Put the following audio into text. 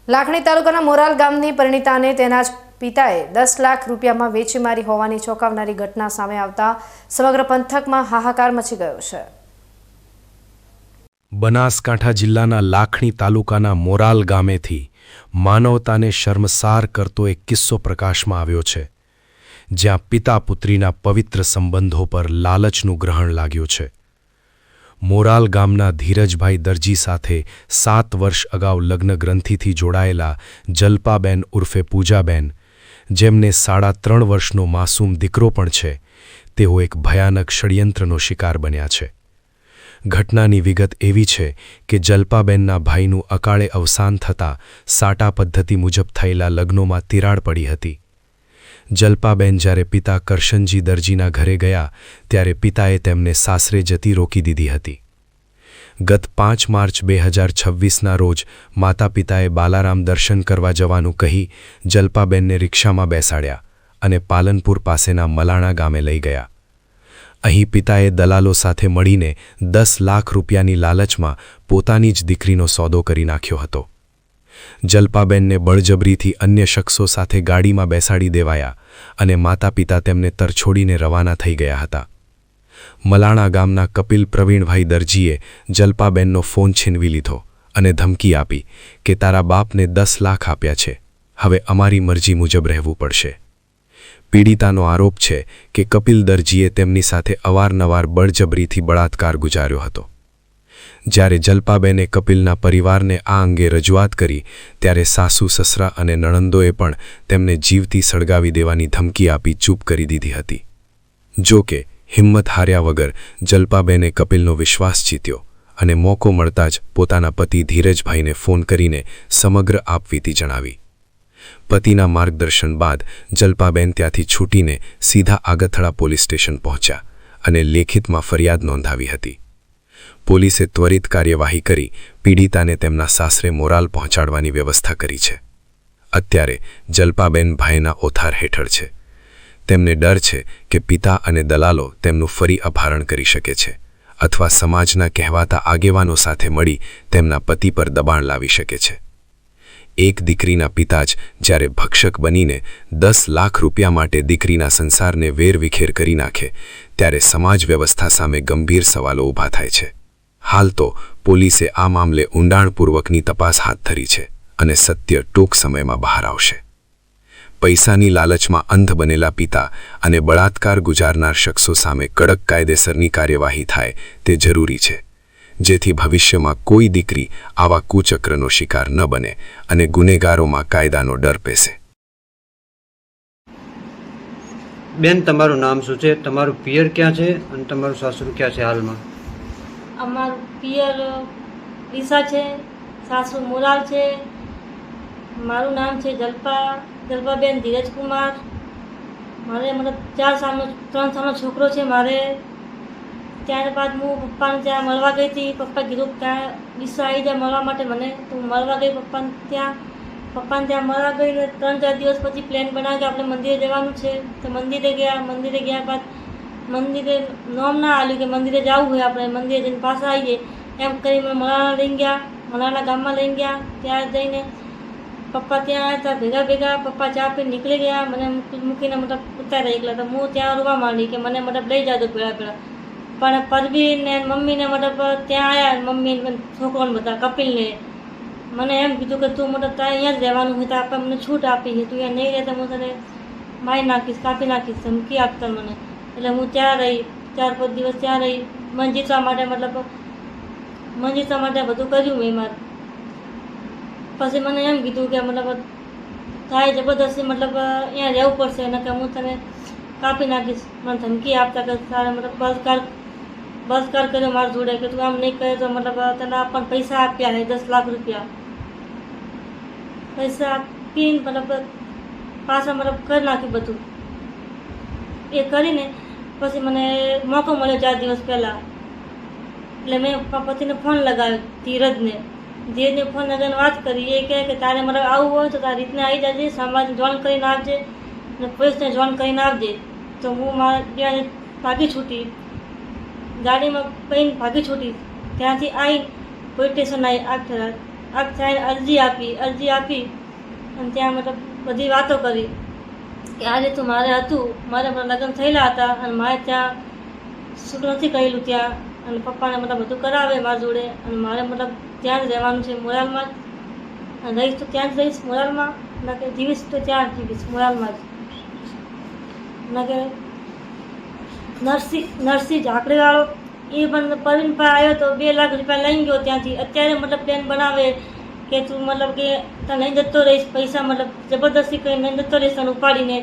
લાખણી તાલુકાના મોરાલ ગામની પરિણીતાને તેના જ પિતાએ 10 લાખ રૂપિયામાં વેચી મારી હોવાની ચોંકાવનારી ઘટના સામે આવતા સમગ્ર પંથકમાં હાહાકાર મચી ગયો છે। બનાસકાંઠા જિલ્લાના લાખણી તાલુકાના મોરાલ ગામેથી માનવતાને શર્મસાર કરતો એક કિસ્સો પ્રકાશમાં આવ્યો છે, જ્યાં પિતા પુત્રીના પવિત્ર સંબંધો પર લાલચનું ગ્રહણ લાગ્યું છે। મોરાલ ગામના ધીરજભાઈ દરજી સાથે 7 વર્ષ અગાઉ લગ્ન ગ્રંથિથી જોડાયેલા જલ્પાબેન ઉર્ફે પૂજાબેન, જેમને 3.5 વર્ષનો માસૂમ દીકરો પણ છે, તેઓ એક ભયાનક ષડયંત્રનો શિકાર બન્યા છે। ઘટનાની વિગત એવી છે કે જલ્પાબેનના ભાઈનું અકાળે અવસાન થતાં સાટા પદ્ધતિ મુજબ થયેલા લગ્નોમાં તિરાડ પડી હતી। જલ્પાબેન જ્યારે પિતા કરશનજી દરજીના ઘરે ગયા ત્યારે પિતાએ તેમને સાસરે જતી રોકી દીધી હતી। ગત 5 માર્ચ 2026ના રોજ માતા પિતાએ બાલારામ દર્શન કરવા જવાનું કહી જલ્પાબેનને રિક્ષામાં બેસાડ્યા અને પાલનપુર પાસેના મલાણા ગામે લઈ ગયા। અહીં પિતાએ દલાલો સાથે મળીને 10 લાખ રૂપિયાની લાલચમાં પોતાની જ દીકરીનો સોદો કરી નાખ્યો હતો। જલ્પાબેનને બળજબરીથી અન્ય શખ્સો સાથે ગાડીમાં બેસાડી દેવાયા અને માતા પિતા તેમને તરછોડીને રવાના થઈ ગયા હતા। મલાણા ગામના કપિલ પ્રવીણભાઈ દરજીએ જલ્પાબેનનો ફોન છીનવી લીધો અને ધમકી આપી કે તારા બાપને 10 લાખ આપ્યા છે, હવે અમારી મરજી મુજબ રહેવું પડશે। પીડિતાનો આરોપ છે કે કપિલ દરજીએ તેમની સાથે અવારનવાર બળજબરીથી બળાત્કાર ગુજાર્યો હતો। જ્યારે જલ્પાબેને કપિલના પરિવારને આ અંગે રજૂઆત કરી ત્યારે સાસુ સસરા અને નણંદોએ પણ તેમને જીવતી સળગાવી દેવાની ધમકી આપી ચૂપ કરી દીધી હતી। જો કે હિંમત હાર્યા વગર જલ્પાબેને કપિલનો વિશ્વાસ જીત્યો અને મોકો મળતા જ પોતાના પતિ ધીરજભાઈને ફોન કરીને સમગ્ર આપવીતી જણાવી। પતિના માર્ગદર્શન બાદ જલ્પાબેન ત્યાંથી છૂટીને સીધા આગથળા પોલીસ સ્ટેશન પહોંચ્યા અને લેખિતમાં ફરિયાદ નોંધાવી હતી। પોલીસે ત્વરિત કાર્યવાહી કરી પીડિતાને તેમના સાસરે મોરાલ પહોંચાડવાની વ્યવસ્થા કરી છે। અત્યારે જલ્પાબેન ભાઈના ઓથાર હેઠળ છે। તેમને ડર છે કે પિતા અને દલાલો તેમનું ફરી અપહરણ કરી શકે છે અથવા સમાજના કહેવાતા આગેવાનો સાથે મળી તેમના પતિ પર દબાણ લાવી શકે છે। એક દીકરીના પિતા જ જ્યારે ભક્ષક બનીને 10 લાખ રૂપિયા માટે દીકરીના સંસારને વેરવિખેર કરી નાખે ત્યારે સમાજ વ્યવસ્થા સામે ગંભીર સવાલો ઊભા થાય છે। હાલ તો પોલીસે આ મામલે ઊંડાણપૂર્વકની તપાસ હાથ ધરી છે અને સત્ય ટૂંક સમયમાં બહાર આવશે। પૈસાની લાલચમાં અંધ બનેલા પિતા અને બળાત્કાર ગુજારનાર શખ્સો સામે કડક કાયદેસરની કાર્યવાહી થાય તે જરૂરી છે, જેથી ભવિષ્યમાં કોઈ દીકરી આવા કુચક્રનો શિકાર ન બને અને ગુનેગારોમાં કાયદાનો ડર પેસે। બેન, તમારું નામ શું છે, તમારું પિયર ક્યાં છે અને તમારું સાસરું ક્યાં છે હાલમાં? અમારું પિયર ડીસા છે, સાસુ મોરાલ છે। મારું નામ છે જલ્પાબેન ધીરજકુમાર। મારે મતલબ 3 સાલનો છોકરો છે મારે। ત્યારબાદ હું પપ્પાને ત્યાં મળવા ગઈ હતી। પપ્પા કીધું ત્યાં ડીસા આવી જાય મળવા માટે મને, તો હું મળવા ગઈ પપ્પાને ત્યાં મળવા ગઈને 3-4 દિવસ પછી પ્લાન બનાવ્યો કે આપણે મંદિરે જવાનું છે। તો મંદિરે ગયા બાદ મંદિરે નામ ના આવ્યું કે મંદિરે જવું હોય, આપણે મંદિરે જઈને પાછા આવીએ એમ કરી મને મલાણા લઈને ગયા, મલાણા ગામમાં લઈને ગયા। ત્યાં જઈને પપ્પા ત્યાં આવ્યા હતા ભેગા પપ્પા ચા પીને નીકળી ગયા, મને મૂકીને મતલબ ઉતાર્યા એકલા। તો હું ત્યાં રોવા માંડી કે મને મતલબ લઈ જાજો પેલા પણ પરવીન ને મમ્મીને મતલબ ત્યાં આવ્યા, મમ્મી છોકરોને બધા કપિલને મને એમ કીધું કે તું મતલબ ત્યાં અહીંયા જ રહેવાનું હોય તો આપણે મને છૂટ આપી છે, તું અહીંયા નહીં રહેતા હું તને મારી નાખીશ, કાપી નાખીશ, ધમકી આપતા મને। એટલે હું ત્યાં રહી 4-5 દિવસ ત્યાં રહી મને જીતવા માટે બધું કર્યું મેં મારે। પછી મને એમ કીધું કે મતલબ થાય જબરદસ્તી મતલબ અહીંયા રહેવું પડશે અને કે હું તને કાપી નાખીશ। મને ધમકી આપતા કે તારે મતલબ બળાત્કાર કર્યો મારા જોડે, કે તું આમ નહીં કરે તો મતલબ તને આપણને પૈસા આપ્યા છે 10 લાખ રૂપિયા, પૈસા આપીને મતલબ પાછા મતલબ કરી નાખ્યું બધું। એ કરીને પછી મને મોકો મળ્યો 4 દિવસ પહેલાં, એટલે મેં પતિને ફોન લગાવ્યો ધીરજને ફોન લગાવીને વાત કરી। એ કહે કે તારે મતલબ આવવું હોય તો તારી રીતને આવી જજે, સમાજને જોઈન કરીને આવજે અને પોલીસને જોઈન કરીને આવજે। તો હું મારા ત્યાં ભાગી છૂટી, ગાડીમાં કહીને ભાગી છૂટી। ત્યાંથી આવી પોલીસ સ્ટેશન આવી આ ત્યાં અરજી આપી અને ત્યાં મતલબ બધી વાતો કરી કે આ રીતનું મારે હતું, મારે લગ્ન થયેલા હતા અને મારે ત્યાં શૂટ નથી કરેલું ત્યાં, અને પપ્પાને મતલબ બધું કરાવે મારા જોડે, અને મારે મતલબ ત્યાં જ રહેવાનું છે મોરાલમાં જ, અને રહીશ તો ત્યાં જ રહીશ મોરાલમાં, ના કે જીવીશ તો ત્યાં જ જીવીશ મોરાલમાં જ. ના કે નરસિંહ ઝાકડીવાળો એ પણ પરવીન પર આવ્યો તો 2 લાખ રૂપિયા લઈ ગયો ત્યાંથી. અત્યારે મતલબ પ્લાન બનાવે કે તું મતલબ કે તને નહીં જતો રહીશ, પૈસા મતલબ જબરદસ્તી કરીને નહીં જતો રહીશ અને ઉપાડીને